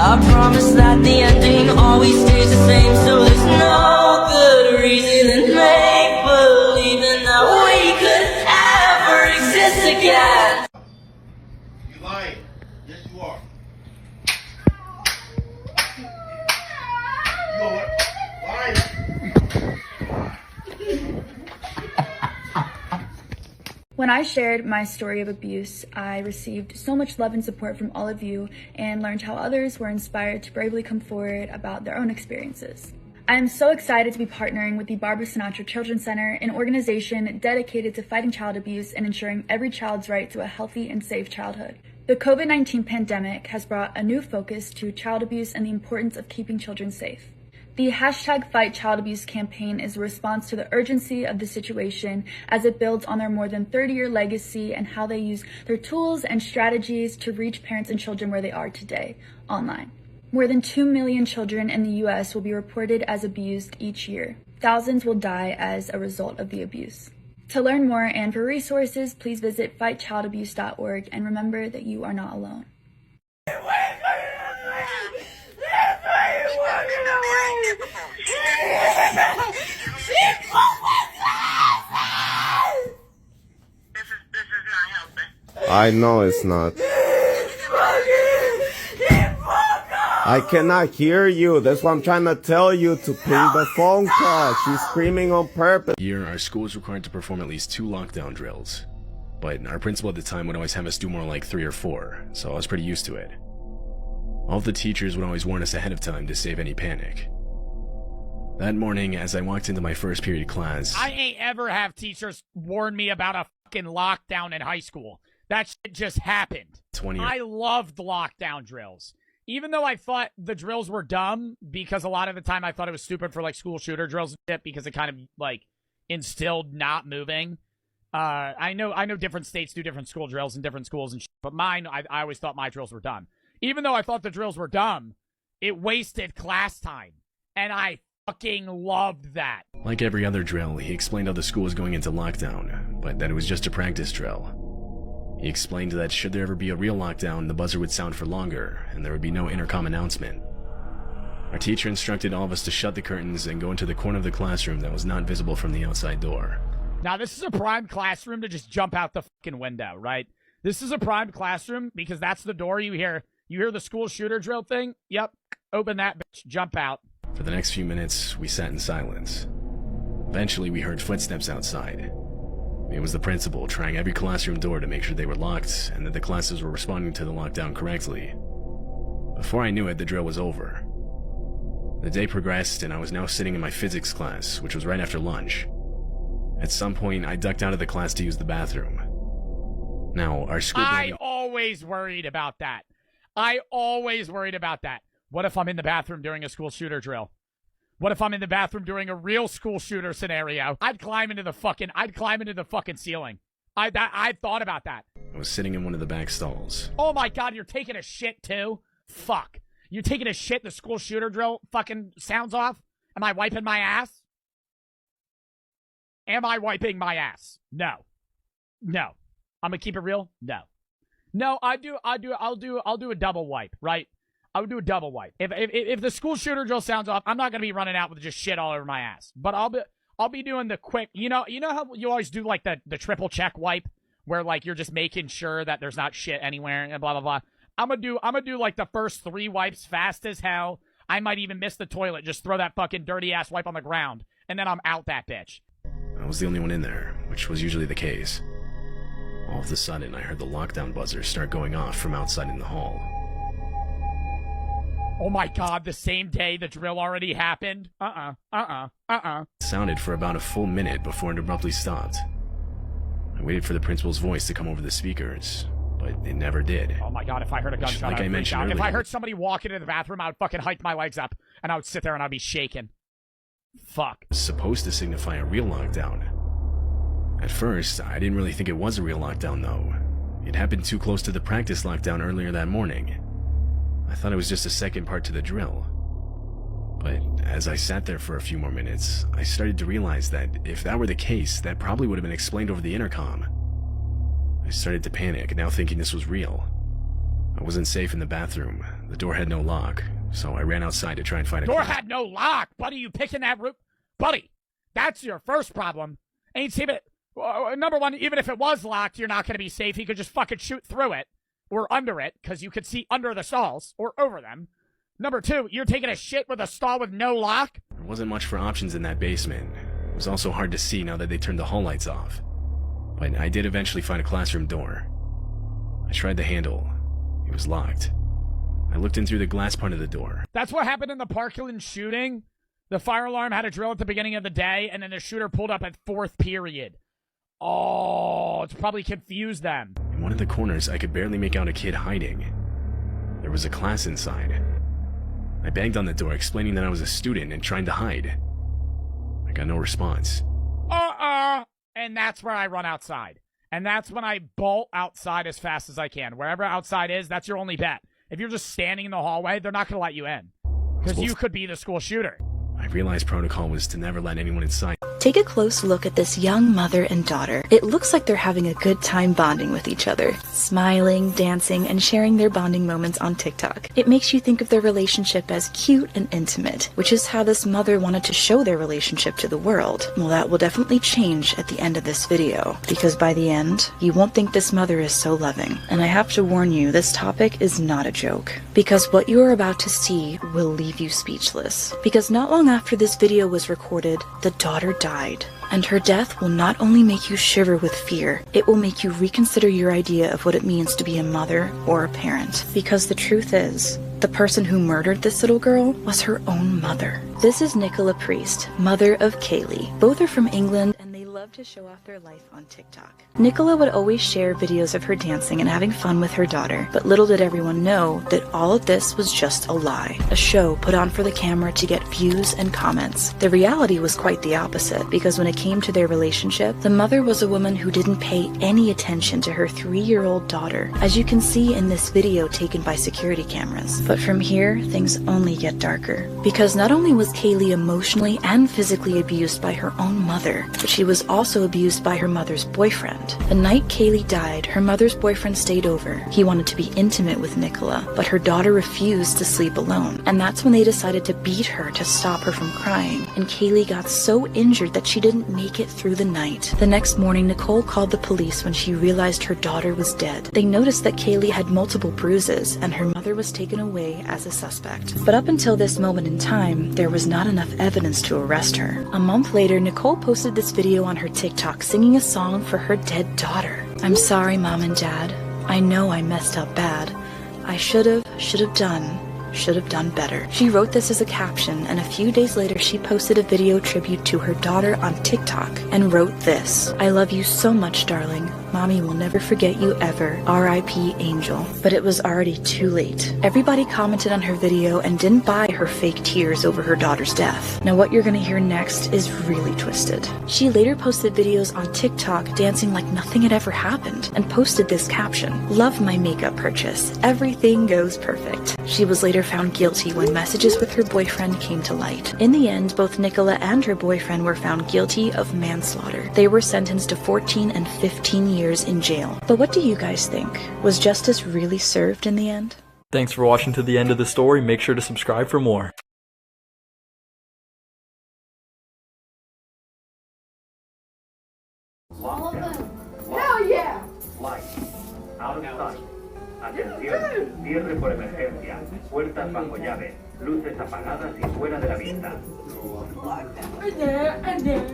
I promise that the ending always stays the same, so there's no good reason to make believing that we could ever exist again. You lying. Yes, you are. You are lying. When I shared my story of abuse, I received so much love and support from all of you and learned how others were inspired to bravely come forward about their own experiences. I am so excited to be partnering with the Barbara Sinatra Children's Center, an organization dedicated to fighting child abuse and ensuring every child's right to a healthy and safe childhood. The COVID-19 pandemic has brought a new focus to child abuse and the importance of keeping children safe. The #FightChildAbuse campaign is a response to the urgency of the situation as it builds on their more than 30-year legacy and how they use their tools and strategies to reach parents and children where they are today, online. More than 2 million children in the U.S. will be reported as abused each year. Thousands will die as a result of the abuse. To learn more and for resources, please visit fightchildabuse.org and remember that you are not alone. I know it's not. I cannot hear you. That's why I'm trying to tell you to ping the phone call. She's screaming on purpose. Here, our school is required to perform at least 2 lockdown drills. But our principal at the time would always have us do more like 3 or 4, so I was pretty used to it. All of the teachers would always warn us ahead of time to save any panic. That morning, as I walked into my first period class... I ain't ever have teachers warn me about a fucking lockdown in high school. That shit just happened. I loved lockdown drills. Even though I thought the drills were dumb, because a lot of the time I thought it was stupid for, like, school shooter drills and shit, because it kind of, like, instilled not moving. I know different states do different school drills in different schools and shit, but mine, I always thought my drills were dumb. Even though I thought the drills were dumb, it wasted class time. And I fucking loved that. Like every other drill, he explained how the school was going into lockdown, but that it was just a practice drill. He explained that should there ever be a real lockdown, the buzzer would sound for longer, and there would be no intercom announcement. Our teacher instructed all of us to shut the curtains and go into the corner of the classroom that was not visible from the outside door. Now, this is a prime classroom to just jump out the fucking window, right? This is a prime classroom because that's the door you hear. You hear the school shooter drill thing? Yep. Open that bitch. Jump out. For the next few minutes, we sat in silence. Eventually, we heard footsteps outside. It was the principal trying every classroom door to make sure they were locked and that the classes were responding to the lockdown correctly. Before I knew it, the drill was over. The day progressed and I was now sitting in my physics class, which was right after lunch. At some point, I ducked out of the class to use the bathroom. Now, our school... I always worried about that. What if I'm in the bathroom during a school shooter drill? What if I'm in the bathroom during a real school shooter scenario? I'd climb into the fucking ceiling. I thought about that. I was sitting in one of the back stalls. Oh my god, you're taking a shit too? Fuck. You're taking a shit, the school shooter drill fucking sounds off? Am I wiping my ass? Am I wiping my ass? No. No. I'm gonna keep it real? No. No, I'll do a double wipe, right? I would do a double wipe. If the school shooter drill sounds off, I'm not gonna be running out with just shit all over my ass. But I'll be doing the quick, you know how you always do like the triple check wipe where like you're just making sure that there's not shit anywhere and blah blah blah. I'm gonna do like the first 3 wipes fast as hell. I might even miss the toilet, just throw that fucking dirty ass wipe on the ground, and then I'm out that bitch. I was the only one in there, which was usually the case. All of a sudden, I heard the lockdown buzzer start going off from outside in the hall. Oh my god, the same day the drill already happened? It sounded for about a full minute before it abruptly stopped. I waited for the principal's voice to come over the speakers, but it never did. Oh my god, if I heard a gunshot, like I mentioned earlier, if I heard somebody walk into the bathroom, I would fucking hike my legs up, and I would sit there and I'd be shaking. Fuck. It was supposed to signify a real lockdown. At first, I didn't really think it was a real lockdown, though. It happened too close to the practice lockdown earlier that morning. I thought it was just a second part to the drill. But as I sat there for a few more minutes, I started to realize that if that were the case, that probably would have been explained over the intercom. I started to panic, now thinking this was real. I wasn't safe in the bathroom. The door had no lock, so I ran outside to try and find a Door had no lock. Buddy, you picking that room? Buddy, that's your first problem. Ain't safe it. Number one, even if it was locked, you're not going to be safe. You could just fucking shoot through it or under it because you could see under the stalls or over them. Number two, you're taking a shit with a stall with no lock? There wasn't much for options in that basement. It was also hard to see now that they turned the hall lights off. But I did eventually find a classroom door. I tried the handle. It was locked. I looked in through the glass part of the door. That's what happened in the Parkland shooting. The fire alarm had a drill at the beginning of the day, and then the shooter pulled up at fourth period. Oh, it's probably confused them. In one of the corners, I could barely make out a kid hiding. There was a class inside. I banged on the door, explaining that I was a student and trying to hide. I got no response. And that's where I run outside. And that's when I bolt outside as fast as I can. Wherever outside is, that's your only bet. If you're just standing in the hallway, they're not going to let you in. Because you could be the school shooter. I realized protocol was to never let anyone inside. Take a close look at this young mother and daughter. It looks like they're having a good time bonding with each other, smiling, dancing, and sharing their bonding moments on TikTok. It makes you think of their relationship as cute and intimate, which is how this mother wanted to show their relationship to the world. Well, that will definitely change at the end of this video, because by the end, you won't think this mother is so loving. And I have to warn you, this topic is not a joke, because what you are about to see will leave you speechless. Because not long after this video was recorded, the daughter died. And her death will not only make you shiver with fear, it will make you reconsider your idea of what it means to be a mother or a parent. Because the truth is, the person who murdered this little girl was her own mother. This is Nicola Priest, mother of Kaylee. Both are from England, and they love to show off their life on TikTok. Nicola would always share videos of her dancing and having fun with her daughter, but little did everyone know that all of this was just a lie, a show put on for the camera to get views and comments. The reality was quite the opposite, because when it came to their relationship, the mother was a woman who didn't pay any attention to her 3-year-old daughter, as you can see in this video taken by security cameras. But from here, things only get darker, because not only was Kaylee emotionally and physically abused by her own mother, but she was also abused by her mother's boyfriend. The night Kaylee died, her mother's boyfriend stayed over. He wanted to be intimate with Nicola, but her daughter refused to sleep alone. And that's when they decided to beat her to stop her from crying. And Kaylee got so injured that she didn't make it through the night. The next morning, Nicole called the police when she realized her daughter was dead. They noticed that Kaylee had multiple bruises, and her mother was taken away as a suspect. But up until this moment in time, there was not enough evidence to arrest her. A month later, Nicole posted this video on her TikTok singing a song for her dead daughter. I'm sorry, Mom and Dad. I know I messed up bad. I should have done better. She wrote this as a caption, and a few days later she posted a video tribute to her daughter on TikTok and wrote this: I love you so much, darling. Mommy will never forget you ever. R.I.P. Angel. But it was already too late. Everybody commented on her video and didn't buy her fake tears over her daughter's death. Now what you're gonna hear next is really twisted. She later posted videos on TikTok dancing like nothing had ever happened and posted this caption: love my makeup purchase. Everything goes perfect. She was later found guilty when messages with her boyfriend came to light. In the end, both Nicola and her boyfriend were found guilty of manslaughter. They were sentenced to 14 and 15 years in jail. But what do you guys think? Was justice really served in the end? Thanks for watching to the end of the story. Make sure to subscribe for more. Hell yeah! Light. Out of sight. Atención. Cierre por emergencia. Puertas bajo llave. Luces apagadas y fuera de la vista. And there.